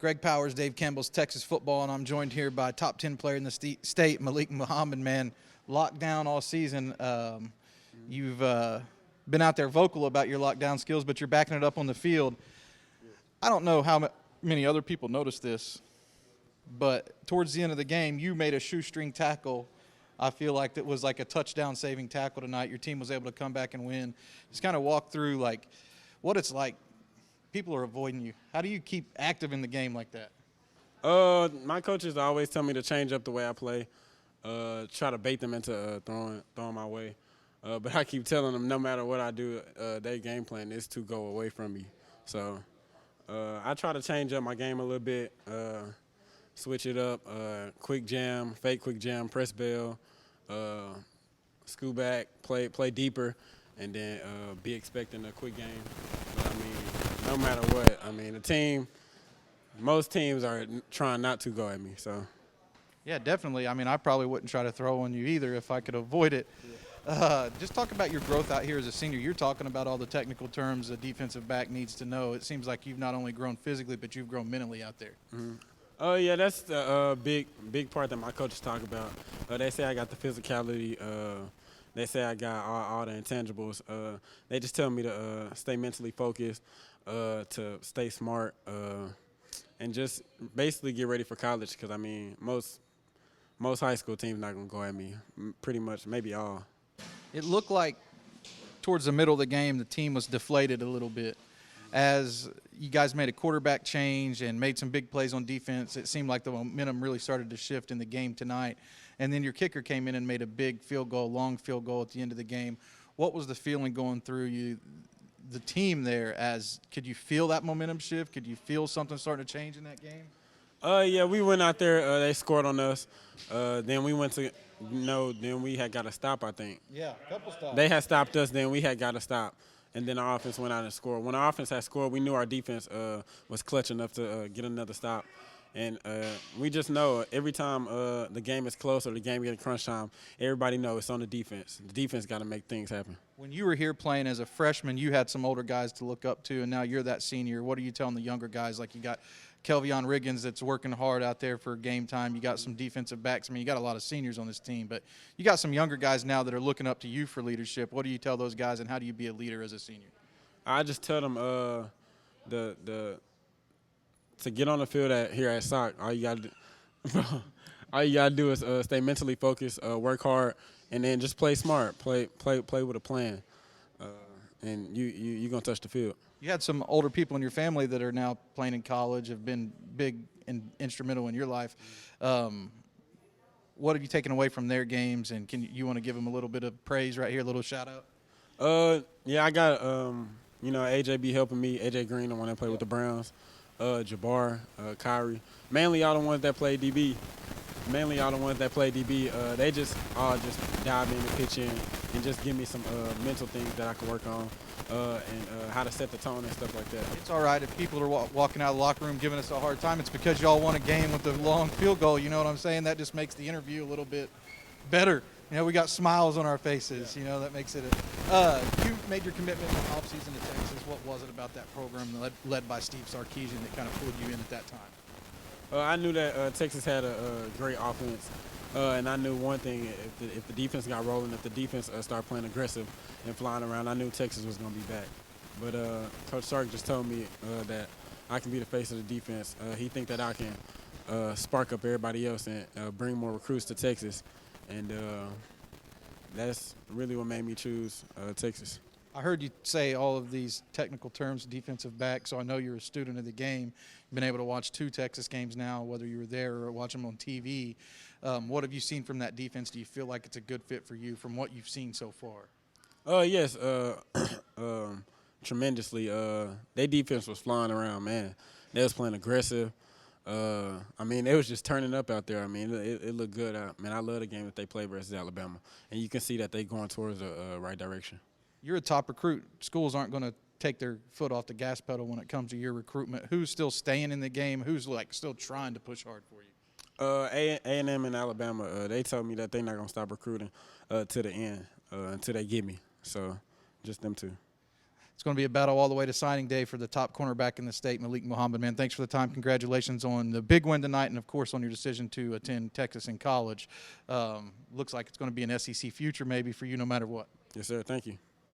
Greg Powers, Dave Campbell's Texas Football, and I'm joined here by top 10 player in the state, Malik Muhammad, man. Lockdown all season. You've been out there vocal about your lockdown skills, but you're backing it up on the field. I don't know how many other people noticed this, but towards the end of the game, you made a shoestring tackle. I feel like that was like a touchdown-saving tackle tonight. Your team was able to come back and win. Just kind of walk through like what it's like. People are avoiding you. How do you keep active in the game like that? My coaches always tell me to change up the way I play, try to bait them into throwing my way. But I keep telling them no matter what I do, their game plan is to go away from me. So I try to change up my game a little bit, switch it up, quick jam, fake quick jam, press bail, scoot back, play deeper, and then be expecting a quick game. But, I mean, no matter what, I mean, most teams are trying not to go at me. So, yeah, definitely. I mean, I probably wouldn't try to throw on you either if I could avoid it. Just talk about your growth out here as a senior. You're talking about all the technical terms a defensive back needs to know. It seems like you've not only grown physically, but you've grown mentally out there. Mm-hmm. Oh, yeah, that's the big part that my coaches talk about. They say I got the physicality. They say I got all the intangibles. They just tell me to stay mentally focused, to stay smart, and just basically get ready for college because, I mean, most high school teams not going to go at me, pretty much, maybe all. It looked like towards the middle of the game the team was deflated a little bit. As you guys made a quarterback change and made some big plays on defense, it seemed like the momentum really started to shift in the game tonight. And then your kicker came in and made a big field goal, long field goal at the end of the game. What was the feeling going through you, the team there? Could you feel that momentum shift? Could you feel something starting to change in that game? Yeah, we went out there. They scored on us. Then we went to then we had got to stop, I think. Yeah, a couple stops. They had stopped us, then we had got to stop. And then our offense went out and scored. When our offense had scored, we knew our defense was clutch enough to get another stop. And we just know every time the game is close or the game gets crunch time, everybody knows it's on the defense. The defense got to make things happen. When you were here playing as a freshman, you had some older guys to look up to, and now you're that senior. What are you telling the younger guys? Like you got Kelvion Riggins that's working hard out there for game time. You got some defensive backs. I mean, you got a lot of seniors on this team, but you got some younger guys now that are looking up to you for leadership. What do you tell those guys, and how do you be a leader as a senior? I just tell them to get on the field here at SOC. All you gotta do is stay mentally focused, work hard, and then just play smart. Play with a plan, and you're gonna touch the field. You had some older people in your family that are now playing in college, have been big and instrumental in your life. What have you taken away from their games, and you want to give them a little bit of praise right here, a little shout out? Yeah, I got AJ be helping me. AJ Green, the one that played with the Browns. Jabbar, Kyrie. Mainly all the ones that play DB. They just all just dive in and pitch in and just give me some mental things that I can work on and how to set the tone and stuff like that. It's all right if people are walking out of the locker room giving us a hard time. It's because y'all won a game with the long field goal. You know what I'm saying? That just makes the interview a little bit better. You know, we got smiles on our faces. Yeah. You know, that makes it you made your commitment in the offseason to Texas. What was it about that program led by Steve Sarkisian that kind of pulled you in at that time? I knew that Texas had a great offense, and I knew one thing: if the defense got rolling, if the defense started playing aggressive and flying around, I knew Texas was going to be back. But Coach Sark just told me that I can be the face of the defense. He think that I can spark up everybody else and bring more recruits to Texas, and that's really what made me choose Texas. I heard you say all of these technical terms, defensive back, so I know you're a student of the game. You've been able to watch 2 Texas games now, whether you were there or watch them on TV. What have you seen from that defense? Do you feel like it's a good fit for you from what you've seen so far? Yes, tremendously. Their defense was flying around, man. They was playing aggressive. I mean, they was just turning up out there. I mean, it looked good. I love the game that they played versus Alabama. And you can see that they going towards the right direction. You're a top recruit. Schools aren't going to take their foot off the gas pedal when it comes to your recruitment. Who's still staying in the game? Who's still trying to push hard for you? A&M and Alabama, they told me that they're not going to stop recruiting to the end until they get me. So just them two. It's going to be a battle all the way to signing day for the top cornerback in the state, Malik Muhammad. Man, thanks for the time. Congratulations on the big win tonight and, of course, on your decision to attend Texas in college. Looks like it's going to be an SEC future maybe for you no matter what. Yes, sir. Thank you.